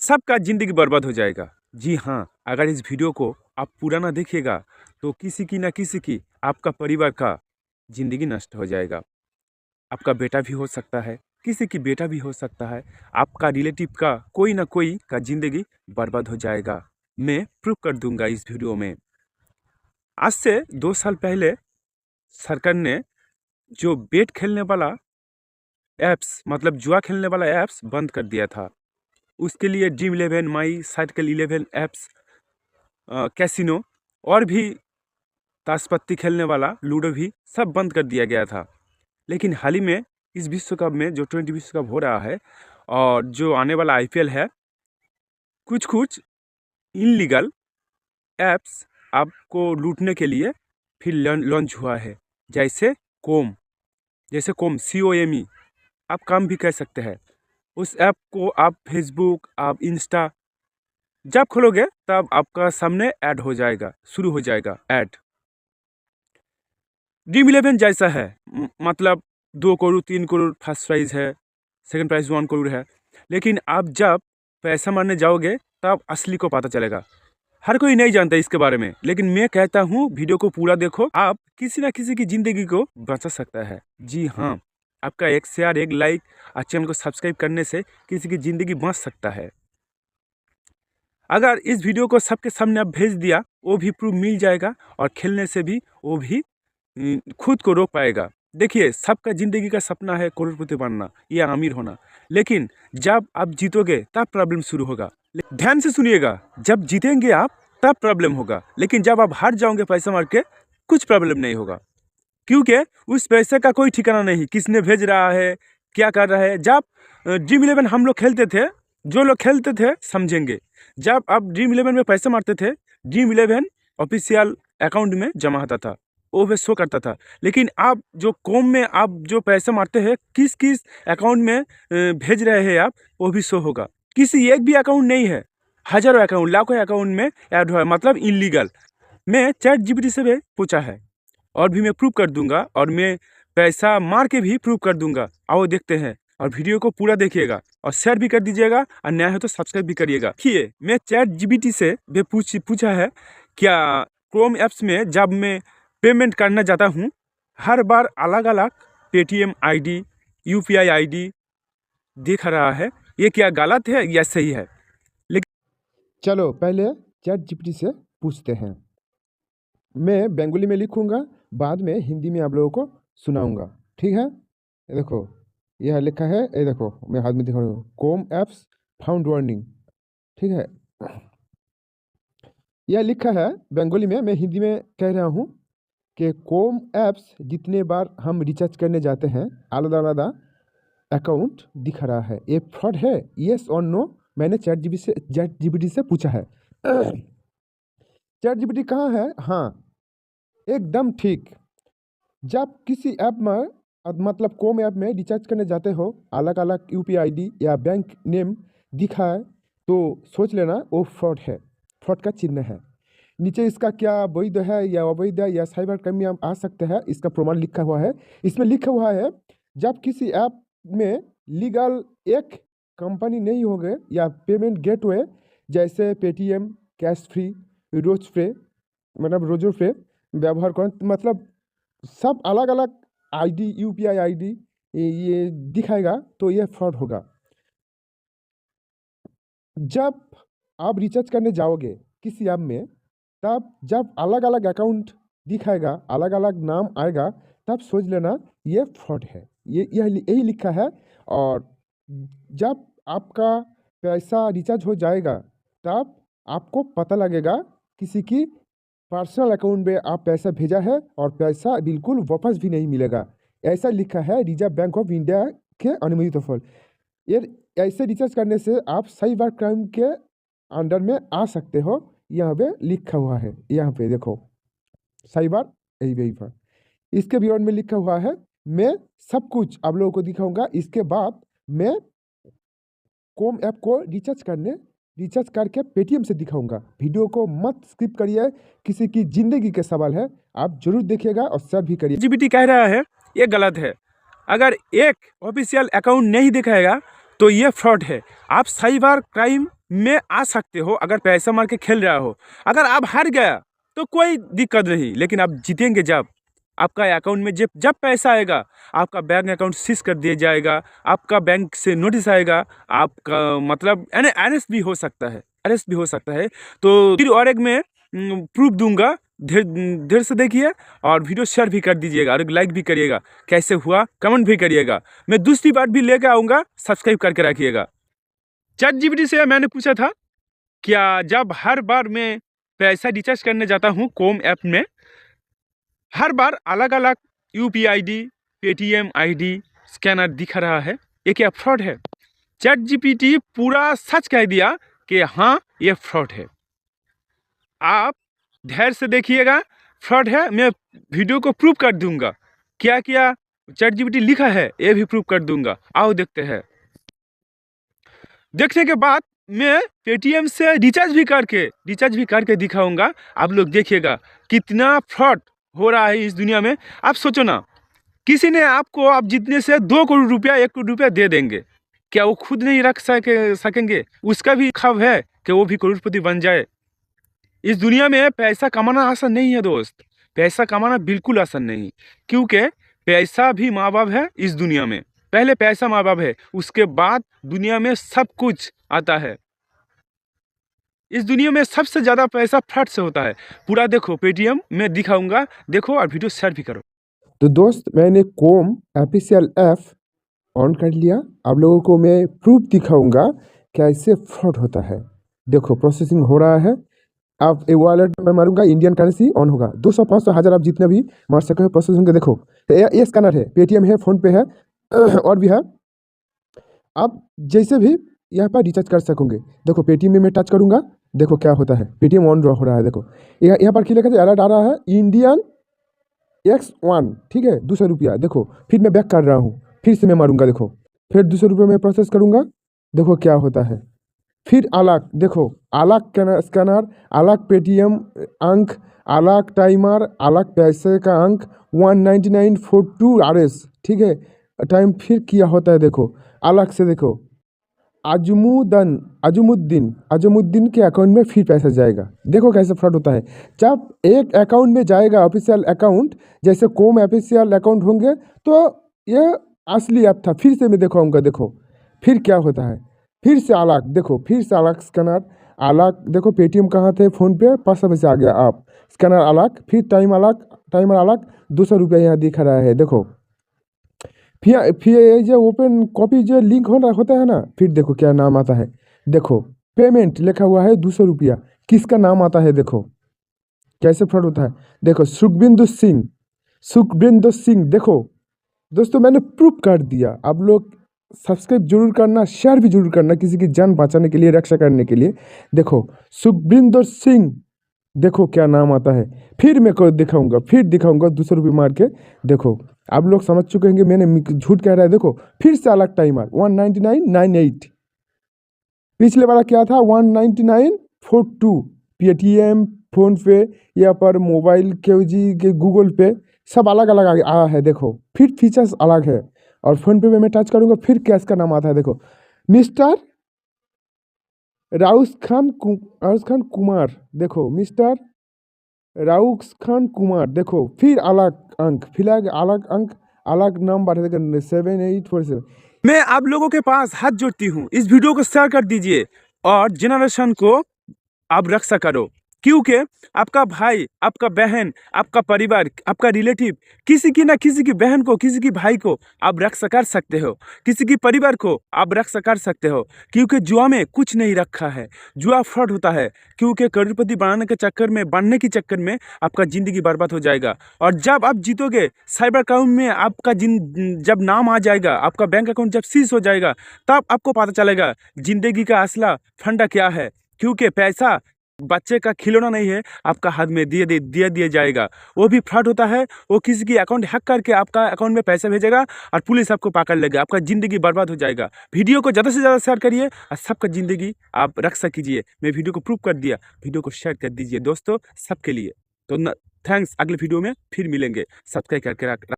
सबका ज़िंदगी बर्बाद हो जाएगा। जी हाँ, अगर इस वीडियो को आप पूरा ना देखिएगा तो किसी की ना किसी की, आपका परिवार का ज़िंदगी नष्ट हो जाएगा। आपका बेटा भी हो सकता है, किसी की बेटा भी हो सकता है, आपका रिलेटिव का कोई ना कोई का ज़िंदगी बर्बाद हो जाएगा। मैं प्रूव कर दूंगा इस वीडियो में। आज से 2 साल पहले सरकार ने जो बेट खेलने वाला ऐप्स, मतलब जुआ खेलने वाला ऐप्स बंद कर दिया था। उसके लिए ड्रीम 11, माई सर्कल 11 ऐप्स, कैसीनो और भी ताश पत्ती खेलने वाला लूडो भी सब बंद कर दिया गया था। लेकिन हाल ही में इस विश्व कप में जो T20 विश्व कप हो रहा है और जो आने वाला IPL है, कुछ इनलीगल ऐप्स आपको लूटने के लिए फिर लॉन्च हुआ है। जैसे कोम, COME आप काम भी कह सकते हैं। उस ऐप को आप फेसबुक, आप इंस्टा जब खोलोगे तब आपका सामने ऐड हो जाएगा, शुरू हो जाएगा ऐड। ड्रीम 11 जैसा है, मतलब 2 करोड़ 3 करोड़ फर्स्ट प्राइज़ है, सेकंड प्राइज़ 1 करोड़ है। लेकिन आप जब पैसा मारने जाओगे तब असली को पता चलेगा। हर कोई नहीं जानता इसके बारे में, लेकिन मैं कहता हूँ वीडियो को पूरा देखो, आप किसी ना किसी की ज़िंदगी को बचा सकता है। जी हाँ, आपका एक शेयर, एक लाइक और चैनल को सब्सक्राइब करने से किसी की ज़िंदगी बच सकता है। अगर इस वीडियो को सबके सामने आप भेज दिया, वो भी प्रूफ मिल जाएगा और खेलने से भी वो भी खुद को रोक पाएगा। देखिए, सबका ज़िंदगी का सपना है करोड़पति बनना या अमीर होना, लेकिन जब आप जीतोगे तब प्रॉब्लम शुरू होगा। ध्यान से सुनिएगा, जब जीतेंगे आप तब प्रॉब्लम होगा, लेकिन जब आप हार जाओगे पैसा मार के, कुछ प्रॉब्लम नहीं होगा, क्योंकि उस पैसे का कोई ठिकाना नहीं, किसने भेज रहा है, क्या कर रहा है। जब ड्रीम 11 हम लोग खेलते थे, जो लोग खेलते थे समझेंगे, जब आप ड्रीम 11 में पैसे मारते थे, ड्रीम 11 ऑफिशियल अकाउंट में जमा होता था, वो भी शो करता था। लेकिन आप जो कॉम में आप जो पैसे मारते हैं, किस किस अकाउंट में भेज रहे हैं आप, वो भी शो होगा। किसी एक भी अकाउंट नहीं है, हज़ारों अकाउंट, लाखों अकाउंट में ऐड हुआ है, मतलब इलीगल। मैं ChatGPT से भी पूछा है और भी मैं प्रूव कर दूंगा, और मैं पैसा मार के भी प्रूव कर दूंगा। आओ देखते हैं, और वीडियो को पूरा देखिएगा और शेयर भी कर दीजिएगा, और नया है तो सब्सक्राइब भी करिएगा। देखिए, मैं ChatGPT से भी पूछा है, क्या क्रोम ऐप्स में जब मैं पेमेंट करना जाता हूँ, हर बार अलग अलग पेटीएम ID, UPI ID दिख रहा है, ये क्या गलत है या सही है? चलो पहले ChatGPT से पूछते हैं। मैं बंगाली में लिखूंगा, बाद में हिंदी में आप लोगों को सुनाऊंगा, ठीक है। ये देखो, यह लिखा है, ये देखो मैं हाथ में दिखा रहा हूँ, कॉम ऐप्स फाउंड वार्निंग, ठीक है। यह लिखा है बंगाली में, मैं हिंदी में कह रहा हूँ कि कॉम ऐप्स जितने बार हम रिचार्ज करने जाते हैं, आलादा आलादा अकाउंट दिखा रहा है, ये फ्रॉड है, येस और नो। मैंने ChatGPT से पूछा है। ChatGPT कहाँ है? हाँ, एकदम ठीक। जब किसी ऐप में, मतलब कॉम ऐप में रिचार्ज करने जाते हो, अलग अलग UPI ID या बैंक नेम दिखा है, तो सोच लेना वो फ्रॉड है, फ्रॉड का चिन्ह है। नीचे इसका क्या वैध है या अवैध है या साइबर क्राइम में हम आ सकते हैं, इसका प्रमाण लिखा हुआ है। इसमें लिखा हुआ है, जब किसी ऐप में लीगल एक कंपनी नहीं होगे या पेमेंट गेटवे जैसे पेटीएम, कैश फ्री, रोज पे, मतलब रोजो पे व्यवहार करें, मतलब सब अलग अलग ID, UPI ID ये दिखाएगा, तो ये फ्रॉड होगा। जब आप रिचार्ज करने जाओगे किसी ऐप में, तब जब अलग अलग अकाउंट दिखाएगा, अलग अलग नाम आएगा, तब सोच लेना ये फ्रॉड है, यही लिखा है। और जब आपका पैसा रिचार्ज हो जाएगा, तब आपको पता लगेगा किसी की पर्सनल अकाउंट में आप पैसा भेजा है और पैसा बिल्कुल वापस भी नहीं मिलेगा। ऐसा लिखा है रिजर्व बैंक ऑफ इंडिया के अनुमोदित फल। ये ऐसे रिचार्ज करने से आप साइबर क्राइम के अंडर में आ सकते हो। यहाँ पे लिखा हुआ है, यहाँ पे देखो, साइबर यही पर इसके विवरण में लिखा हुआ है। मैं सब कुछ आप लोगों को दिखाऊंगा। इसके बाद मैं कॉम ऐप को रिचार्ज करके पेटीएम से दिखाऊंगा। वीडियो को मत स्किप करिए, किसी की जिंदगी के सवाल है, आप जरूर देखिएगा और शेयर भी करिए। ChatGPT कह रहा है ये गलत है। अगर एक ऑफिशियल अकाउंट नहीं दिखाएगा तो ये फ्रॉड है। आप साइबर क्राइम में आ सकते हो अगर पैसा मार के खेल रहा हो। अगर आप हार गया तो कोई दिक्कत नहीं, लेकिन आप जीतेंगे जब आपका अकाउंट में जब जब पैसा आएगा, आपका बैंक अकाउंट सीज कर दिया जाएगा, आपका बैंक से नोटिस आएगा, आपका मतलब अरेस्ट भी हो सकता है, अरेस्ट भी हो सकता है। तो फिर और एक मैं प्रूफ दूंगा, धीरे धीरे से देखिए और वीडियो शेयर भी कर दीजिएगा और एक लाइक भी करिएगा। कैसे हुआ कमेंट भी करिएगा। मैं दूसरी बात भी लेकर आऊँगा, सब्सक्राइब करके रखिएगा। ChatGPT से मैंने पूछा था, क्या जब हर बार मैं पैसा रिचार्ज करने जाता हूँ क्रोम ऐप में, हर बार अलग अलग UPI ID, Paytm ID scanner दिख रहा है, ये क्या फ्रॉड है? ChatGPT पूरा सच कह दिया कि हाँ ये फ्रॉड है। आप धैर्य से देखिएगा, फ्रॉड है। मैं वीडियो को प्रूव कर दूंगा, क्या क्या ChatGPT लिखा है ये भी प्रूव कर दूंगा। आओ देखते हैं। देखने के बाद मैं पेटीएम से रिचार्ज भी करके दिखाऊंगा। आप लोग देखिएगा कितना फ्रॉड हो रहा है इस दुनिया में। आप सोचो ना, किसी ने आपको आप जितने से 2 करोड़ रुपया 1 करोड़ रुपया दे देंगे, क्या वो खुद नहीं रख सकेंगे? उसका भी ख्वाब है कि वो भी करोड़पति बन जाए। इस दुनिया में पैसा कमाना आसान नहीं है दोस्त, पैसा कमाना बिल्कुल आसान नहीं, क्योंकि पैसा भी माँ बाप है इस दुनिया में। पहले पैसा माँ बाप है, उसके बाद दुनिया में सब कुछ आता है। इस दुनिया में सबसे ज़्यादा पैसा फ्रॉड से होता है। पूरा देखो, पेटीएम में दिखाऊंगा, देखो और वीडियो शेयर भी करो। तो दोस्त मैंने क्रोम ऑफिशियल ऐप ऑन कर लिया। आप लोगों को मैं प्रूफ दिखाऊंगा कैसे फ्रॉड होता है। देखो प्रोसेसिंग हो रहा है। आप एक वॉलेट में मारूंगा, इंडियन करेंसी ऑन होगा। 200, 500, 1000 आप जितने भी मार सके हो प्रोसेसिंग के। देखो ये स्कैनर है, पेटीएम है, फोन पे है और भी है। आप जैसे भी यहाँ पर रिचार्ज कर सकोगे। देखो पेटीएम में मैं टच करूंगा, देखो क्या होता है, पेटीएम ऑन हो रहा है। देखो यहाँ पर क्या लिखा है, अलर्ट आ रहा है, इंडियन X1, ठीक है, 200 रुपया। देखो फिर मैं बैक कर रहा हूँ, फिर से मैं मारूंगा। देखो फिर 200 रुपये में प्रोसेस करूंगा, देखो क्या होता है। फिर अलग, देखो अलग स्कैनर, अलग पेटीएम अंक, अलग टाइमर, अलग पैसे का अंक 19942 RS, ठीक है, टाइम फिर किया होता है। देखो अलग से, देखो अजमुद्दीन के अकाउंट में फिर पैसा जाएगा। देखो कैसे फ्रॉड होता है। जब एक अकाउंट में जाएगा ऑफिशियल अकाउंट, जैसे कॉम ऑफिशियल अकाउंट होंगे, तो ये असली ऐप था। फिर से मैं दिखाऊंगा, देखो फिर क्या होता है। फिर से अलग, देखो फिर से अलग स्कैनर, अलग, देखो पेटीएम कहाँ थे, फ़ोन पे 500 पैसे आ गया। आप स्कैनर अलग, फिर टाइमर अलग, 200 रुपया यहाँ दिख रहा है। देखो फिर ये जो ओपन कॉपी जो लिंक होता है ना, फिर देखो क्या नाम आता है। देखो पेमेंट लिखा हुआ है 200 रुपया, किसका नाम आता है। देखो कैसे फ्रॉड होता है। देखो सुखबिंदु सिंह। देखो दोस्तों मैंने प्रूफ कर दिया। आप लोग सब्सक्राइब जरूर करना, शेयर भी जरूर करना, किसी की जान बचाने के लिए, रक्षा करने के लिए। देखो सुखबिंदु सिंह, देखो क्या नाम आता है। फिर मैं को दिखाऊंगा 200 रुपये मार के। देखो आप लोग समझ चुके होंगे मैंने झूठ कह रहा है। देखो फिर से अलग टाइमर 19998, पिछले वाला क्या था 19942। पेटीएम, फोन पे, या पर मोबाइल के गूगल पे, सब अलग अलग आया है। देखो फिर फीचर्स अलग है। और फोन पे में मैं टच करूंगा, फिर कैश का नाम आता है। देखो मिस्टर राउस खान कुमार, देखो मिस्टर राउस खान कुमार। देखो फिर अलग अंक, फिर अलग अंक, अलग नंबर है, 7847। मैं आप लोगों के पास हाथ जोड़ती हूँ, इस वीडियो को शेयर कर दीजिए और जनरेशन को आप रक्षा करो, क्योंकि आपका भाई, आपका बहन, आपका परिवार, आपका रिलेटिव, किसी की ना किसी की बहन को, किसी की भाई को आप रक्षा कर सकते हो, किसी की परिवार को आप रक्षा कर सकते हो। क्योंकि जुआ में कुछ नहीं रखा है, जुआ फ्रॉड होता है। क्योंकि करोड़पति बनने के चक्कर में आपका ज़िंदगी बर्बाद हो जाएगा। और जब आप जीतोगे, साइबर क्राइम में आपका जब नाम आ जाएगा, आपका बैंक अकाउंट जब सीज हो जाएगा, तब आपको पता चलेगा ज़िंदगी का असला फंडा क्या है। क्योंकि पैसा बच्चे का खिलौना नहीं है, आपका हाथ में दिया जाएगा। वो भी फ्रॉड होता है। वो किसी की अकाउंट हैक करके आपका अकाउंट में पैसा भेजेगा और पुलिस आपको पकड़ लेगा, आपका ज़िंदगी बर्बाद हो जाएगा। वीडियो को ज़्यादा से ज़्यादा शेयर करिए और सबका ज़िंदगी आप रक्षा कीजिए। मैं वीडियो को प्रूव कर दिया, वीडियो को शेयर कर दीजिए दोस्तों सबके लिए। तो थैंक्स, अगले वीडियो में फिर मिलेंगे। सब्सक्राइब करके